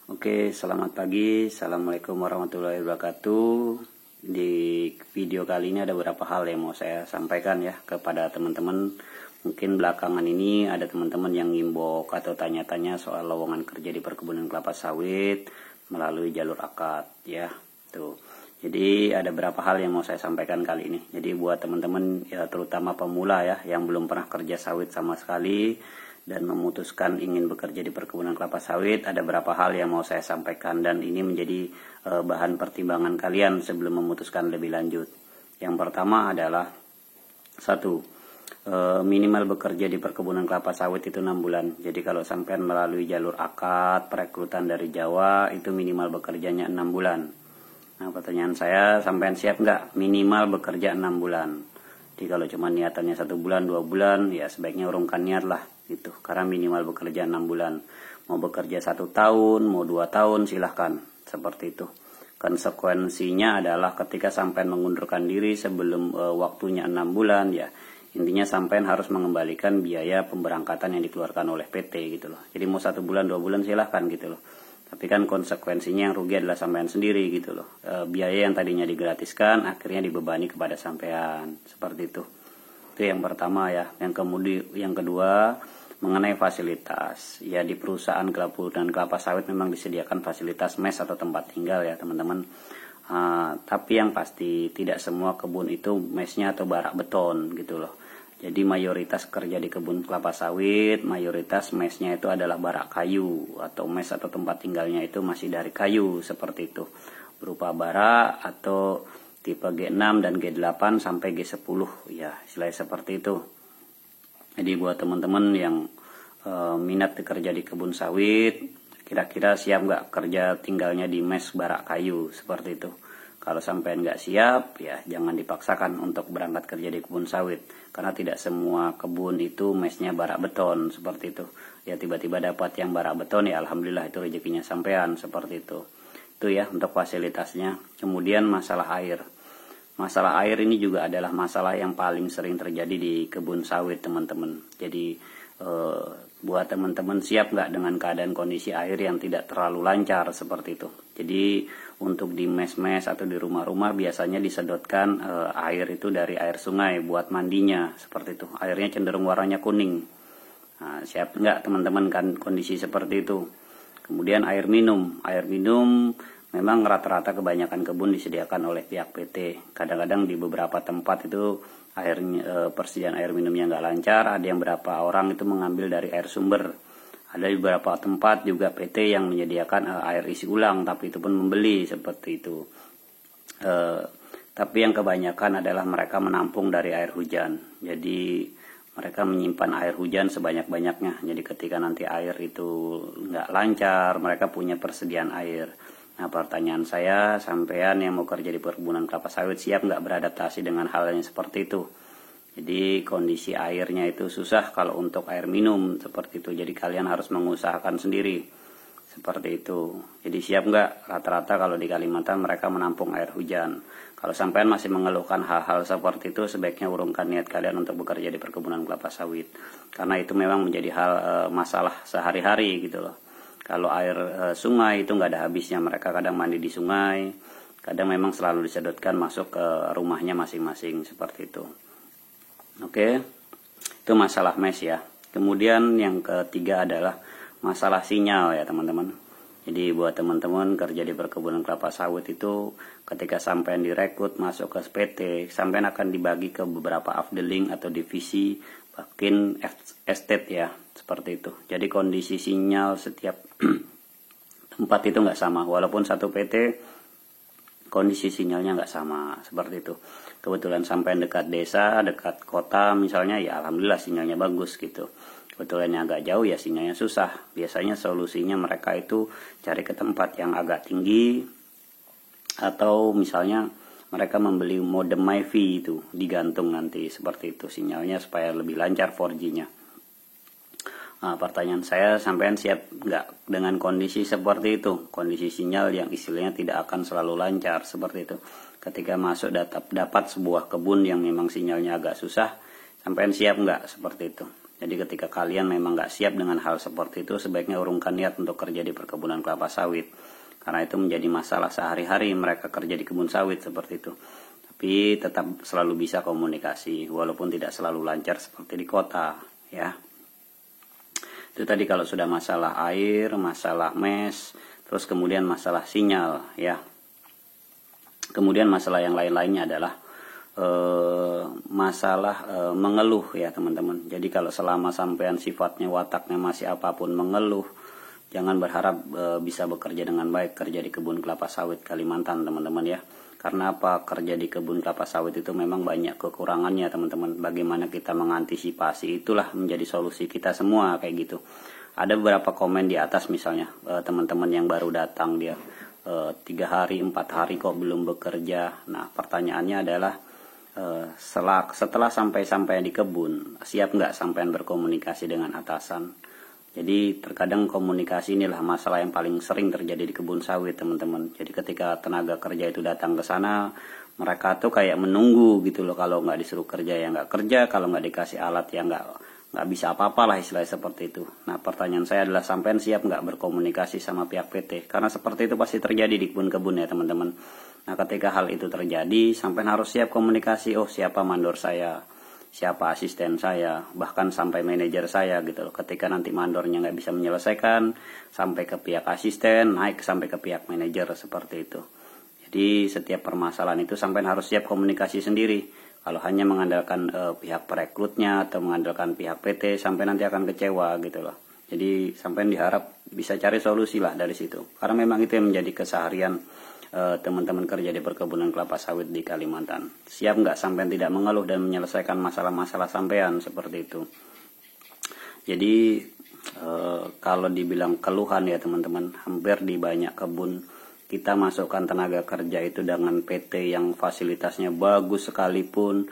Oke, selamat pagi. Assalamualaikum warahmatullahi wabarakatuh. Di video kali ini ada beberapa hal yang mau saya sampaikan ya kepada teman-teman. Mungkin belakangan ini ada teman-teman yang ngimbok atau tanya-tanya soal lowongan kerja di perkebunan kelapa sawit melalui jalur akad ya. Tuh. Jadi ada beberapa hal yang mau saya sampaikan kali ini. Jadi buat teman-teman ya, terutama pemula ya yang belum pernah kerja sawit sama sekali dan memutuskan ingin bekerja di perkebunan kelapa sawit, ada beberapa hal yang mau saya sampaikan dan ini menjadi bahan pertimbangan kalian sebelum memutuskan lebih lanjut. Yang pertama adalah minimal bekerja di perkebunan kelapa sawit itu 6 bulan. Jadi kalau sampean melalui jalur akad perekrutan dari Jawa itu minimal bekerjanya 6 bulan. Nah, pertanyaan saya, sampean siap nggak minimal bekerja 6 bulan? Jadi kalau cuma niatannya 1 bulan, 2 bulan, ya sebaiknya urungkan niat lah gitu. Karena minimal bekerja 6 bulan. Mau bekerja 1 tahun, mau 2 tahun, silahkan. Seperti itu. Konsekuensinya adalah ketika sampean mengundurkan diri sebelum waktunya 6 bulan, ya intinya sampean harus mengembalikan biaya pemberangkatan yang dikeluarkan oleh PT gitu loh. Jadi mau 1 bulan, 2 bulan silahkan gitu loh. Tapi kan konsekuensinya yang rugi adalah sampean sendiri gitu loh. Biaya yang tadinya digratiskan akhirnya dibebani kepada sampean. Seperti itu. Itu yang pertama ya. Yang kedua mengenai fasilitas. Ya di perusahaan dan kelapa sawit memang disediakan fasilitas mes atau tempat tinggal ya teman-teman. Tapi yang pasti tidak semua kebun itu mesnya atau barak beton gitu loh. Jadi mayoritas kerja di kebun kelapa sawit, mayoritas mesnya itu adalah barak kayu atau mes atau tempat tinggalnya itu masih dari kayu seperti itu. Berupa barak atau tipe G6 dan G8 sampai G10 ya, istilahnya seperti itu. Jadi buat teman-teman yang minat bekerja di kebun sawit, kira-kira siap nggak kerja tinggalnya di mes barak kayu seperti itu. Kalau sampai nggak siap, ya jangan dipaksakan untuk berangkat kerja di kebun sawit. Karena tidak semua kebun itu mesnya barak beton, seperti itu. Ya tiba-tiba dapat yang barak beton, ya alhamdulillah itu rezekinya sampean, seperti itu. Itu ya untuk fasilitasnya. Kemudian masalah air. Masalah air ini juga adalah masalah yang paling sering terjadi di kebun sawit, teman-teman. Jadi buat teman-teman siap nggak dengan keadaan kondisi air yang tidak terlalu lancar seperti itu. Jadi untuk di mes-mes atau di rumah-rumah biasanya disedotkan air itu dari air sungai buat mandinya seperti itu. Airnya cenderung warnanya kuning. Nah, siap nggak teman-teman kan kondisi seperti itu. Kemudian air minum. Air minum memang rata-rata kebanyakan kebun disediakan oleh pihak PT. Kadang-kadang di beberapa tempat itu persediaan air minumnya nggak lancar. Ada yang berapa orang itu mengambil dari air sumber. Ada di beberapa tempat juga PT yang menyediakan air isi ulang, tapi itu pun membeli seperti itu. Tapi yang kebanyakan adalah mereka menampung dari air hujan. Jadi mereka menyimpan air hujan sebanyak-banyaknya. Jadi ketika nanti air itu nggak lancar, mereka punya persediaan air. Nah pertanyaan saya, sampean yang mau kerja di perkebunan kelapa sawit siap nggak beradaptasi dengan hal yang seperti itu? Jadi kondisi airnya itu susah kalau untuk air minum seperti itu. Jadi kalian harus mengusahakan sendiri seperti itu. Jadi siap nggak? Rata-rata kalau di Kalimantan mereka menampung air hujan. Kalau sampean masih mengeluhkan hal-hal seperti itu, sebaiknya urungkan niat kalian untuk bekerja di perkebunan kelapa sawit. Karena itu memang menjadi hal masalah sehari-hari gitu loh. Kalau air sungai itu nggak ada habisnya. Mereka kadang mandi di sungai, kadang memang selalu disedotkan masuk ke rumahnya masing-masing seperti itu. Oke, itu masalah mes ya. Kemudian yang ketiga adalah masalah sinyal ya teman-teman. Jadi buat teman-teman kerja di perkebunan kelapa sawit itu ketika sampean direkrut masuk ke PT, sampean akan dibagi ke beberapa afdeling atau divisi, bahkan estate ya, seperti itu. Jadi kondisi sinyal setiap tempat itu nggak sama, walaupun satu PT kondisi sinyalnya nggak sama seperti itu. Kebetulan sampai dekat desa, dekat kota misalnya, ya alhamdulillah sinyalnya bagus gitu. Kebetulan yang agak jauh ya sinyalnya susah. Biasanya solusinya mereka itu cari ke tempat yang agak tinggi, atau misalnya mereka membeli modem MiFi itu digantung nanti seperti itu sinyalnya supaya lebih lancar 4G-nya. Nah, pertanyaan saya, sampean siap nggak dengan kondisi seperti itu? Kondisi sinyal yang istilahnya tidak akan selalu lancar seperti itu. Ketika masuk dapat sebuah kebun yang memang sinyalnya agak susah, sampean siap nggak seperti itu? Jadi ketika kalian memang nggak siap dengan hal seperti itu, sebaiknya urungkan niat untuk kerja di perkebunan kelapa sawit. Karena itu menjadi masalah sehari-hari mereka kerja di kebun sawit seperti itu. Tapi tetap selalu bisa komunikasi, walaupun tidak selalu lancar seperti di kota, ya. Itu tadi kalau sudah masalah air, masalah mes, terus kemudian masalah sinyal, ya. Kemudian masalah yang lain-lainnya adalah masalah mengeluh, ya teman-teman. Jadi kalau selama sampean sifatnya wataknya masih apapun mengeluh, jangan berharap bisa bekerja dengan baik kerja di kebun kelapa sawit Kalimantan, teman-teman, ya. Karena apa? Kerja di kebun kelapa sawit itu memang banyak kekurangannya, teman-teman. Bagaimana kita mengantisipasi, itulah menjadi solusi kita semua kayak gitu. Ada beberapa komen di atas misalnya, teman-teman yang baru datang, dia 3 hari 4 hari kok belum bekerja. Nah, pertanyaannya adalah setelah sampai di kebun, siap nggak sampean berkomunikasi dengan atasan? Jadi terkadang komunikasi inilah masalah yang paling sering terjadi di kebun sawit, teman-teman. Jadi ketika tenaga kerja itu datang ke sana, mereka tuh kayak menunggu gitu loh. Kalau nggak disuruh kerja ya nggak kerja, kalau nggak dikasih alat ya nggak bisa apa-apa lah, istilahnya seperti itu. Nah, pertanyaan saya adalah sampean siap nggak berkomunikasi sama pihak PT? Karena seperti itu pasti terjadi di kebun-kebun, ya teman-teman. Nah, ketika hal itu terjadi, sampean harus siap komunikasi. Oh, siapa mandor saya, siapa asisten saya, bahkan sampai manajer saya gitu loh. Ketika nanti mandornya nggak bisa menyelesaikan, sampai ke pihak asisten, naik sampai ke pihak manajer, seperti itu. Jadi setiap permasalahan itu sampean harus siap komunikasi sendiri. Kalau hanya mengandalkan pihak perekrutnya atau mengandalkan pihak PT, sampai nanti akan kecewa gitu loh. Jadi sampai diharap bisa cari solusi lah dari situ. Karena memang itu yang menjadi keseharian teman-teman kerja di perkebunan kelapa sawit di Kalimantan. Siap nggak sampai tidak mengeluh dan menyelesaikan masalah-masalah sampean seperti itu. Jadi kalau dibilang keluhan, ya teman-teman, hampir di banyak kebun kita masukkan tenaga kerja itu dengan PT yang fasilitasnya bagus sekalipun,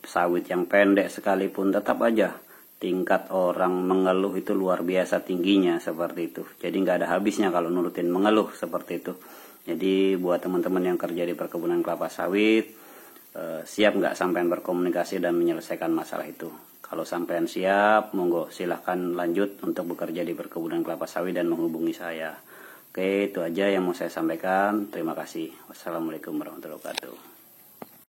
sawit yang pendek sekalipun, tetap aja tingkat orang mengeluh itu luar biasa tingginya seperti itu. Jadi nggak ada habisnya kalau nurutin mengeluh seperti itu. Jadi buat teman-teman yang kerja di perkebunan kelapa sawit, siap nggak sampean berkomunikasi dan menyelesaikan masalah itu? Kalau sampean siap, monggo silahkan lanjut untuk bekerja di perkebunan kelapa sawit dan menghubungi saya. Oke, itu aja yang mau saya sampaikan. Terima kasih. Wassalamualaikum warahmatullahi wabarakatuh.